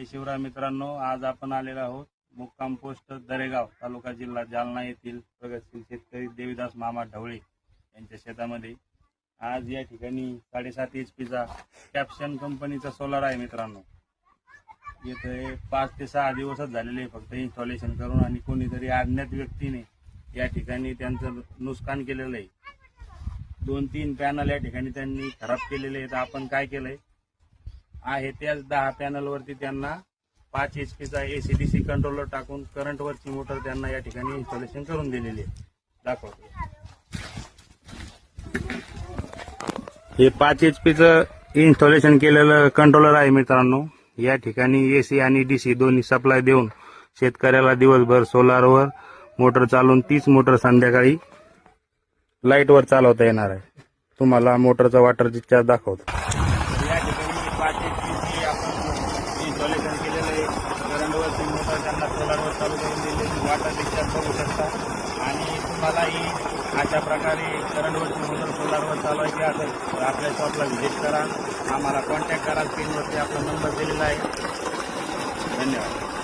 जय शिवराय मित्रांनो, आज आपण आलेलो आहोत मुक्काम पोस्ट दरेगाव तालुका जिल्हा जालना येथील प्रगतशील शेतकरी देवीदास मामा ढवळे यांच्या शेतामध्ये आज या ठिकाणी 7.5 HP चा कॅप्शन कंपनीचा सोलार आहे मित्रांनो। येथे 5 ते 6 दिवसच झालेले फक्त इन्स्टॉलेशन करून आणि कोणीतरी अज्ञात व्यक्तीने या ठिकाणी त्यांचं नुकसान केलेलं आहे। 2-3 पॅनल या ठिकाणी त्यांनी खराब केलेले आहेत। आपण काय केलंय आहे त्याच 10 पॅनल वरती त्यांना 5 HP चा AC/DC कंट्रोलर टाकून करंट वरची मोटर त्यांना या ठिकाणी इन्स्टॉलेशन करून दिलेली आहे। दाखवतो, हे 5 HP चं इन्स्टॉलेशन केलेलं कंट्रोलर आहे मित्रांनो। या ठिकाणी AC आणि DC दोन्ही सप्लाय देऊन शेतकऱ्याला दिवसभर सोलारवर मोटर चालवून 30 मोटर संध्याकाळी लाईट वर चालवता येणार आहे। तुम्हाला मोटरचा वॉटर डिस्चार्ज दाखवतो। या ठिकाणी 5 HP आपण इन्स्टॉलेशन केलेलं आहे। करंट वरची मोटर त्यांना सोलारवर चालू करून दिलेली वॉटर डिस्चार्ज बघू शकता। आणि तुम्हालाही अशा प्रकारे करंट वरची मोटर सोलारवर चालवायची असेल तर आपल्या शॉपला व्हिजिट करा, आम्हाला कॉन्टॅक्ट करा। स्क्रीनवरती आपला नंबर दिलेला आहे। धन्यवाद।